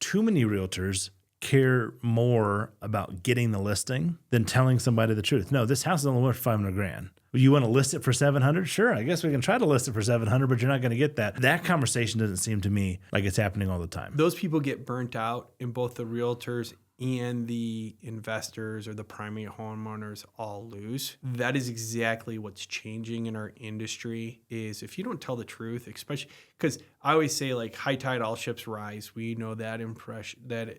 too many realtors care more about getting the listing than telling somebody the truth. No, this house is only worth $500,000. You want to list it for $700,000? Sure, I guess we can try to list it for $700,000, but you're not going to get that. That conversation doesn't seem to me like it's happening all the time. Those people get burnt out, and both the realtors and the investors or the primary homeowners all lose. That is exactly what's changing in our industry, is if you don't tell the truth, especially because I always say, like, high tide, all ships rise. We know that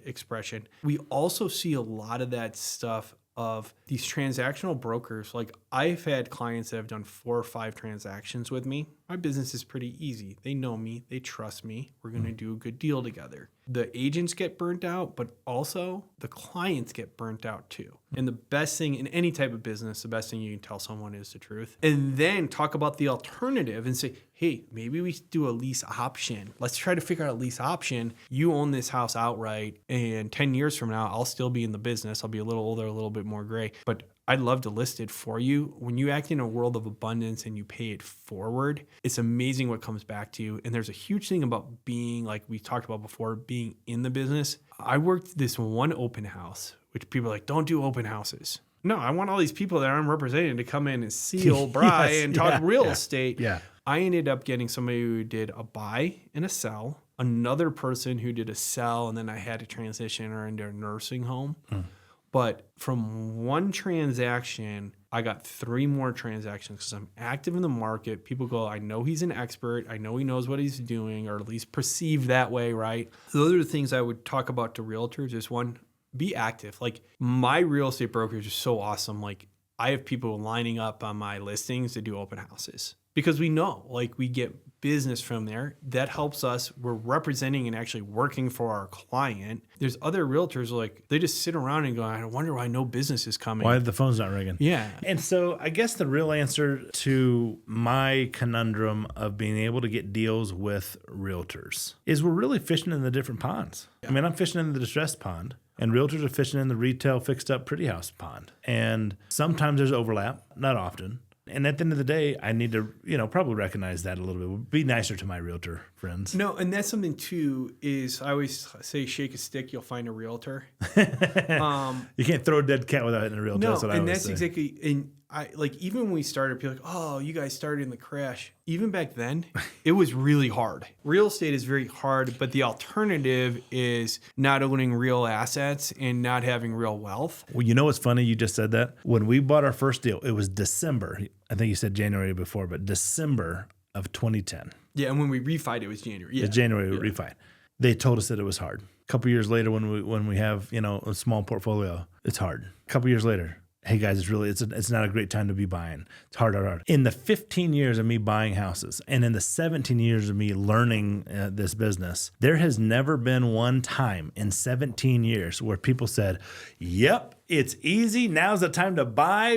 expression. We also see a lot of that stuff of these transactional brokers. Like, I've had clients that have done 4 or 5 transactions with me. My business is pretty easy. They know me. They trust me. We're going to do a good deal together. The agents get burnt out, but also the clients get burnt out too. And the best thing in any type of business, the best thing you can tell someone is the truth. And then talk about the alternative and say, hey, maybe we do a lease option. Let's try to figure out a lease option. You own this house outright, and 10 years from now, I'll still be in the business. I'll be a little older, a little bit more gray, but I'd love to list it for you. When you act in a world of abundance and you pay it forward, it's amazing what comes back to you. And there's a huge thing about being, like we talked about before, being in the business. I worked this one open house, which people are like, don't do open houses. No, I want all these people that I'm representing to come in and seal Bry and talk real estate. Yeah. I ended up getting somebody who did a buy and a sell, another person who did a sell, and then I had to transition her into a nursing home. But from one transaction, I got 3 more transactions because I'm active in the market. People go, I know he's an expert. I know he knows what he's doing, or at least perceived that way, right? Those are the things I would talk about to realtors. Is one, be active. Like, my real estate brokerage is so awesome. Like, I have people lining up on my listings to do open houses because we know, like, we get business from there. That helps us. We're representing and actually working for our client. There's other realtors, like, they just sit around and go, I wonder why no business is coming. Why the phone's not ringing? Yeah. And so I guess the real answer to my conundrum of being able to get deals with realtors is we're really fishing in the different ponds. I mean, I'm fishing in the distressed pond, and realtors are fishing in the retail fixed up pretty house pond. And sometimes there's overlap, not often. And at the end of the day, I need to, probably recognize that a little bit. Be nicer to my realtor friends. No, and that's something too, is I always say, shake a stick, you'll find a realtor. You can't throw a dead cat without hitting a realtor. No, that's what I and always that's say. exactly, and I, like, even when we started, people are like, oh, you guys started in the crash. Even back then, it was really hard. Real estate is very hard, but the alternative is not owning real assets and not having real wealth. Well, you know what's funny? You just said that. When we bought our first deal, it was December. I think you said January before, but December of 2010. Yeah, and when we refied, it was January. Yeah, January we refied. They told us that it was hard. A couple years later, when we have a small portfolio, it's hard. A couple years later, hey guys, it's not a great time to be buying. It's hard. In the 15 years of me buying houses, and in the 17 years of me learning this business, there has never been one time in 17 years where people said, "Yep, it's easy. Now's the time to buy,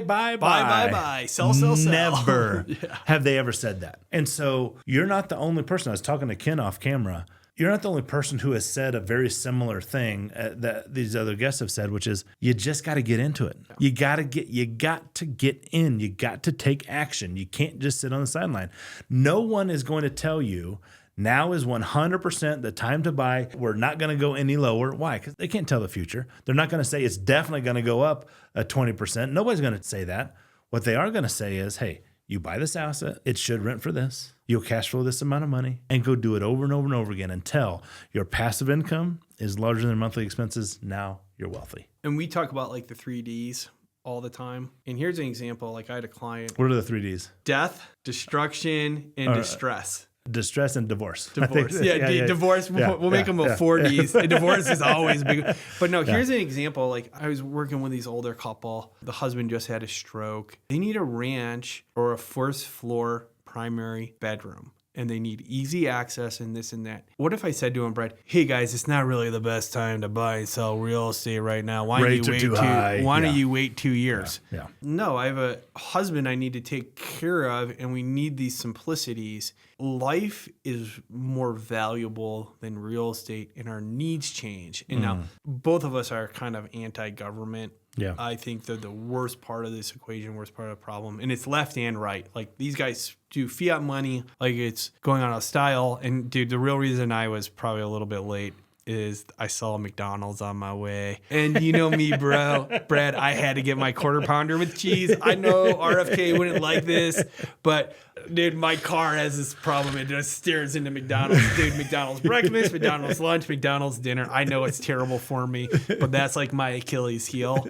sell." Never have they ever said that. And so you're not the only person. I was talking to Ken off camera. You're not the only person who has said a very similar thing that these other guests have said, which is you just got to get into it. You got to get in. You got to take action. You can't just sit on the sideline. No one is going to tell you now is 100% the time to buy. We're not going to go any lower. Why? Because they can't tell the future. They're not going to say it's definitely going to go up 20%. Nobody's going to say that. What they are going to say is, hey, you buy this asset, it should rent for this. You'll cash flow this amount of money and go do it over and over and over again until your passive income is larger than monthly expenses. Now you're wealthy. And we talk about, like, the 3Ds all the time. And here's an example. Like, I had a client. What are the 3Ds? Death, destruction, and distress. Distress and divorce. Divorce. Divorce. We'll make them a 4Ds. And divorce is always big. But no, here's an example. Like, I was working with these older couple. The husband just had a stroke. They need a ranch or a first floor primary bedroom. And they need easy access and this and that. What if I said to him, Brett, hey guys, it's not really the best time to buy and sell real estate right now. Why don't you wait 2 years? Yeah. No, I have a husband I need to take care of, and we need these simplicities. Life is more valuable than real estate, and our needs change. And now both of us are kind of anti-government. Yeah. I think they're the worst part of this equation, worst part of the problem. And it's left and right. Like, these guys do fiat money like it's going out of style. And dude, the real reason I was probably a little bit late is I saw a McDonald's on my way. And you know me, bro, Brad, I had to get my quarter pounder with cheese. I know RFK wouldn't like this, but dude, my car has this problem. It just stares into McDonald's. Dude, McDonald's breakfast, McDonald's lunch, McDonald's dinner. I know it's terrible for me, but that's like my Achilles heel.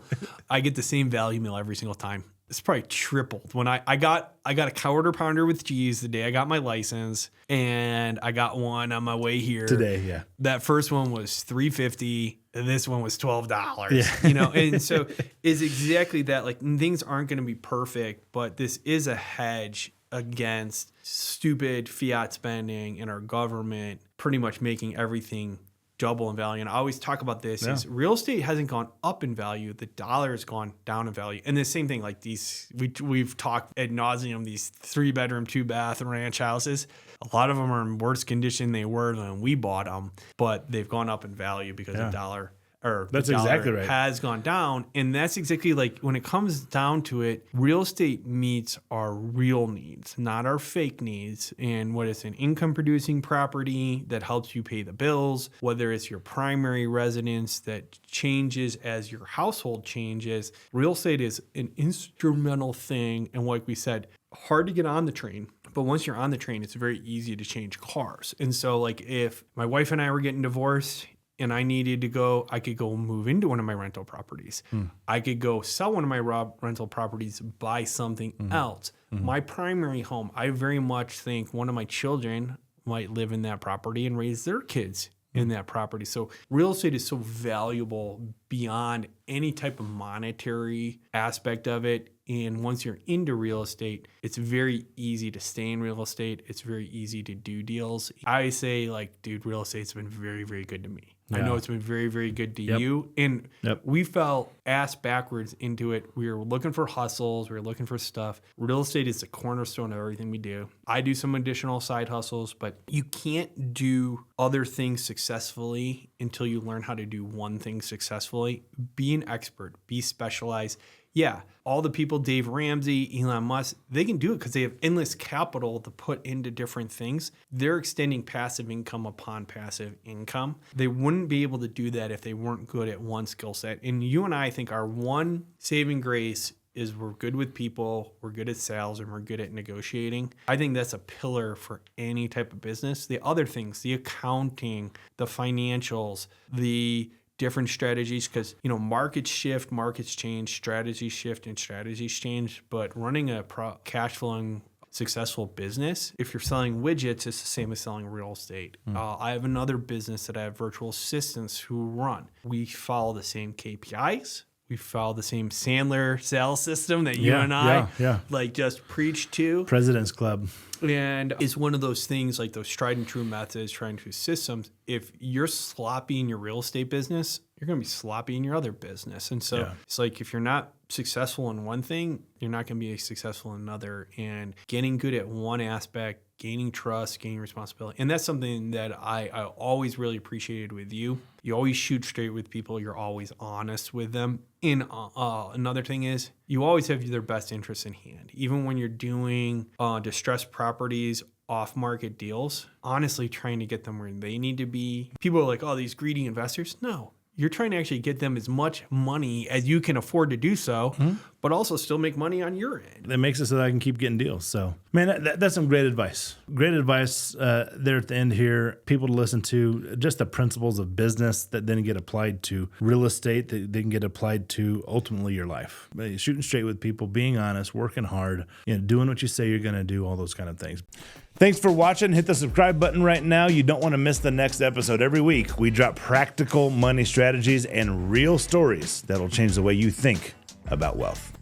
I get the same value meal every single time. It's probably tripled. When I got a quarter pounder with cheese the day I got my license, and I got one on my way here today. Yeah, that first one was $3.50. This one was $12. Yeah. You know, and so it's exactly that. Like, things aren't going to be perfect, but this is a hedge against stupid fiat spending and our government pretty much making everything double in value. And I always talk about this is real estate hasn't gone up in value. The dollar has gone down in value. And the same thing, like these, we've talked ad nauseum, these 3-bedroom, 2-bath ranch houses. A lot of them are in worse condition they were when we bought them, but they've gone up in value because the dollar That's exactly right. has gone down. And that's exactly like when it comes down to it, real estate meets our real needs, not our fake needs. And what is an income producing property that helps you pay the bills, whether it's your primary residence that changes as your household changes, real estate is an instrumental thing. And like we said, hard to get on the train. But once you're on the train, it's very easy to change cars. And so like if my wife and I were getting divorced, and I needed to go, I could go move into one of my rental properties. I could go sell one of my rental properties, buy something else. My primary home, I very much think one of my children might live in that property and raise their kids in that property. So real estate is so valuable beyond any type of monetary aspect of it. And once you're into real estate, it's very easy to stay in real estate. It's very easy to do deals. I say, like, dude, real estate's been very, very good to me. Yeah. I know it's been very, very good to you. And we fell ass backwards into it. We were looking for hustles. We were looking for stuff. Real estate is the cornerstone of everything we do. I do some additional side hustles, but you can't do other things successfully until you learn how to do one thing successfully. Be an expert. Be specialized. Yeah, all the people, Dave Ramsey, Elon Musk, they can do it because they have endless capital to put into different things. They're extending passive income upon passive income. They wouldn't be able to do that if they weren't good at one skill set. And you and I think our one saving grace is we're good with people, we're good at sales, and we're good at negotiating. I think that's a pillar for any type of business. The other things, the accounting, the financials, the different strategies, because markets shift, markets change, strategies shift, and strategies change. But running a cash flowing successful business, if you're selling widgets, it's the same as selling real estate. I have another business that I have virtual assistants who run. We follow the same KPIs. We follow the same Sandler sales system that you and I like just preach to. President's Club. And it's one of those things, like those tried and true methods, tried and true systems. If you're sloppy in your real estate business, you're going to be sloppy in your other business. And so it's like if you're not successful in one thing, you're not going to be successful in another. And getting good at one aspect, gaining trust, gaining responsibility. And that's something that I always really appreciated with you. You always shoot straight with people. You're always honest with them. And another thing is you always have their best interests in hand. Even when you're doing distressed properties, off-market deals, honestly trying to get them where they need to be. People are like, oh, these greedy investors. No. You're trying to actually get them as much money as you can afford to do so, but also still make money on your end. That makes it so that I can keep getting deals. So, man, that's some great advice. Great advice there at the end here. People to listen to, just the principles of business that then get applied to real estate, that they can get applied to ultimately your life. Shooting straight with people, being honest, working hard, doing what you say you're going to do, all those kind of things. Thanks for watching. Hit the subscribe button right now. You don't want to miss the next episode. Every week, we drop practical money strategies and real stories that'll change the way you think about wealth.